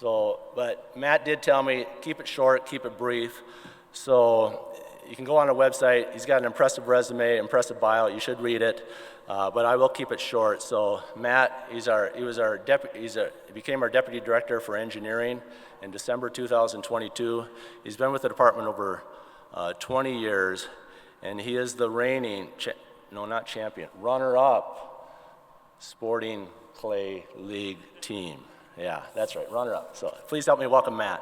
So, but Matt did tell me, keep it short, keep it brief. So you can go on our website. He's got an impressive resume, impressive bio. You should read it. But I will keep it short. So Matt, he became our deputy director for engineering in December 2022. He's been with the department over 20 years, and he is the reigning, runner-up sporting clay league team. Yeah, that's right, runner-up. So please help me welcome Matt.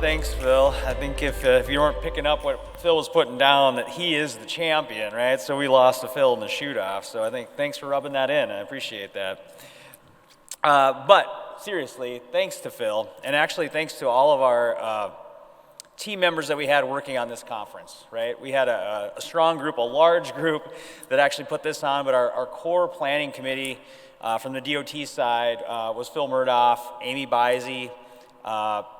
Thanks, Phil. I think if you weren't picking up what Phil was putting down, that he is the champion, right? So we lost to Phil in the shoot-off. So I think thanks for rubbing that in. I appreciate that. But seriously, thanks to Phil, and actually thanks to all of our team members that we had working on this conference, right? We had a strong group, a large group that actually put this on, but our core planning committee from the DOT side was Phil Murdoff, Amy Bisey,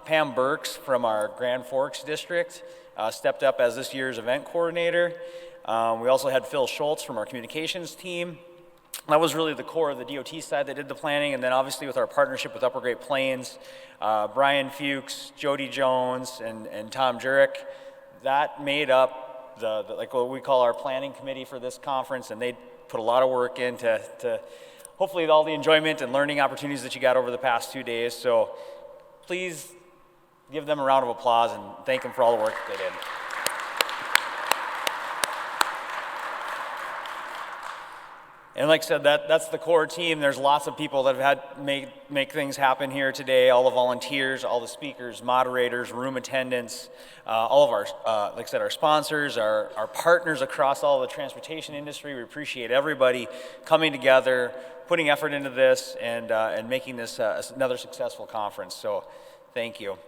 Pam Burks from our Grand Forks district stepped up as this year's event coordinator. We also had Phil Schultz from our communications team. That was really the core of the DOT side that did the planning, and then obviously with our partnership with Upper Great Plains, Brian Fuchs, Jody Jones, and Tom Jurek, that made up the like what we call our planning committee for this conference, and they put a lot of work into hopefully all the enjoyment and learning opportunities that you got over the past 2 days. So please give them a round of applause and thank them for all the work that they did. And like I said, that's the core team. There's lots of people that have had make things happen here today. All the volunteers, all the speakers, moderators, room attendants, all of our, like I said, our sponsors, our partners across all the transportation industry. We appreciate everybody coming together, putting effort into this, and making this another successful conference. So, thank you.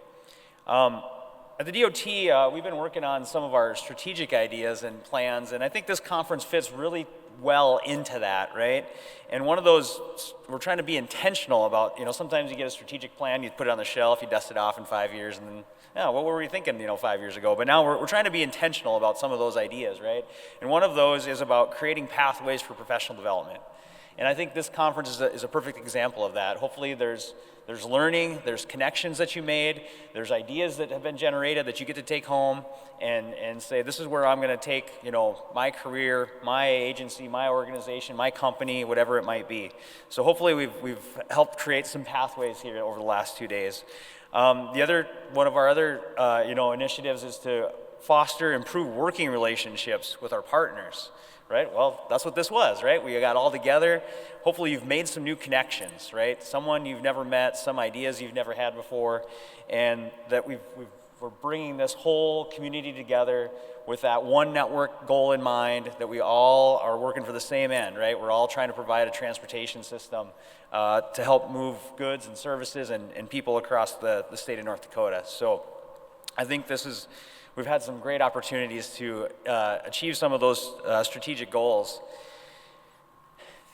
At the DOT, we've been working on some of our strategic ideas and plans, and I think this conference fits really well into that, right? And one of those, we're trying to be intentional about, sometimes you get a strategic plan, you put it on the shelf, you dust it off in 5 years, and then, what were we thinking, 5 years ago? But now we're trying to be intentional about some of those ideas, right? And one of those is about creating pathways for professional development. And I think this conference is a perfect example of that. Hopefully there's learning, there's connections that you made, there's ideas that have been generated that you get to take home and say, this is where I'm gonna take, my career, my agency, my organization, my company, whatever it might be. So hopefully we've helped create some pathways here over the last 2 days. One of our other initiatives is to foster improved working relationships with our partners. Right? Well, that's what this was, right? We got all together. Hopefully you've made some new connections, right? Someone you've never met, some ideas you've never had before, and that we're bringing this whole community together with that one network goal in mind, that we all are working for the same end, right? We're all trying to provide a transportation system to help move goods and services and people across the state of North Dakota. So I think we've had some great opportunities to achieve some of those strategic goals.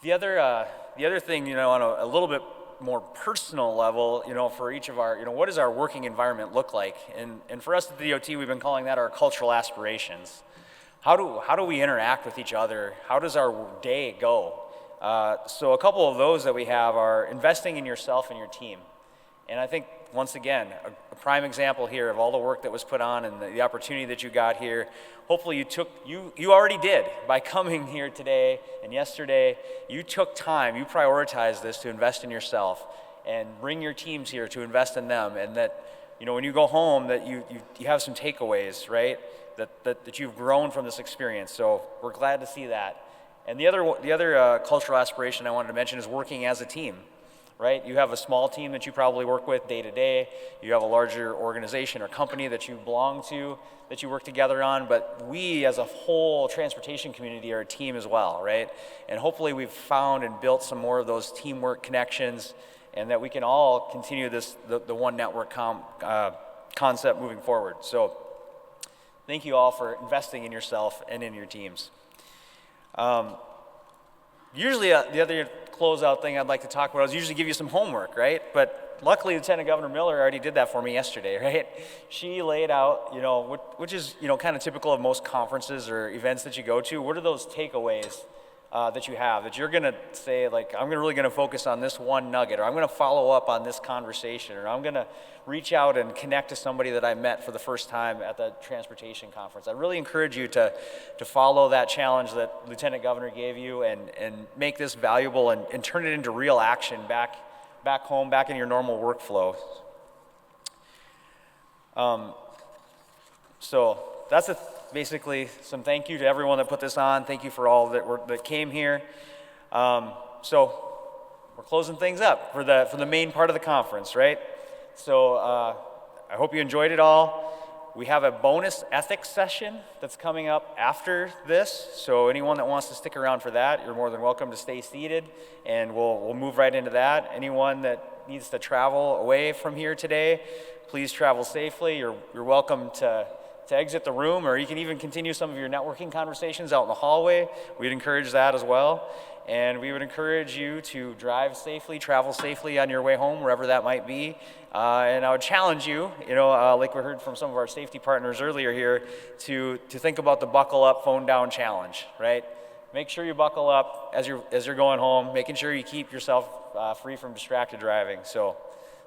The other thing, on a little bit more personal level, for each of our, what does our working environment look like? And for us at the DOT, we've been calling that our cultural aspirations. How do we interact with each other? How does our day go? So a couple of those that we have are investing in yourself and your team. And I think, once again, a prime example here of all the work that was put on and the opportunity that you got here. Hopefully you already did by coming here today and yesterday. You took time, you prioritized this to invest in yourself and bring your teams here to invest in them, and that, when you go home, that you have some takeaways, right? That you've grown from this experience. So we're glad to see that. And the other cultural aspiration I wanted to mention is working as a team. Right? You have a small team that you probably work with day to day. You have a larger organization or company that you belong to, that you work together on, but we as a whole transportation community are a team as well, right? And hopefully we've found and built some more of those teamwork connections, and that we can all continue the one network concept moving forward. So thank you all for investing in yourself and in your teams. Usually the other closeout thing I'd like to talk about is usually give you some homework, right? But luckily Lieutenant Governor Miller already did that for me yesterday, right? She laid out, which is, kind of typical of most conferences or events that you go to. What are those takeaways that you have, that you're gonna say, like, I'm really gonna focus on this one nugget, or I'm gonna follow up on this conversation, or I'm gonna reach out and connect to somebody that I met for the first time at the transportation conference. I really encourage you to follow that challenge that Lieutenant Governor gave you and make this valuable and turn it into real action back home, back in your normal workflow. So that's basically some thank you to everyone that put this on. Thank you for all that came here. So we're closing things up for the main part of the conference, right? So I hope you enjoyed it all. We have a bonus ethics session that's coming up after this. So anyone that wants to stick around for that, you're more than welcome to stay seated, and we'll move right into that. Anyone that needs to travel away from here today, please travel safely. You're welcome to exit the room, or you can even continue some of your networking conversations out in the hallway. We'd encourage that as well. And we would encourage you to drive safely, travel safely on your way home, wherever that might be. And I would challenge you, like we heard from some of our safety partners earlier here, to think about the buckle up, phone down challenge, right? Make sure you buckle up as you're going home, making sure you keep yourself free from distracted driving. So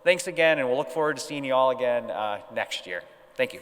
thanks again, and we'll look forward to seeing you all again next year. Thank you.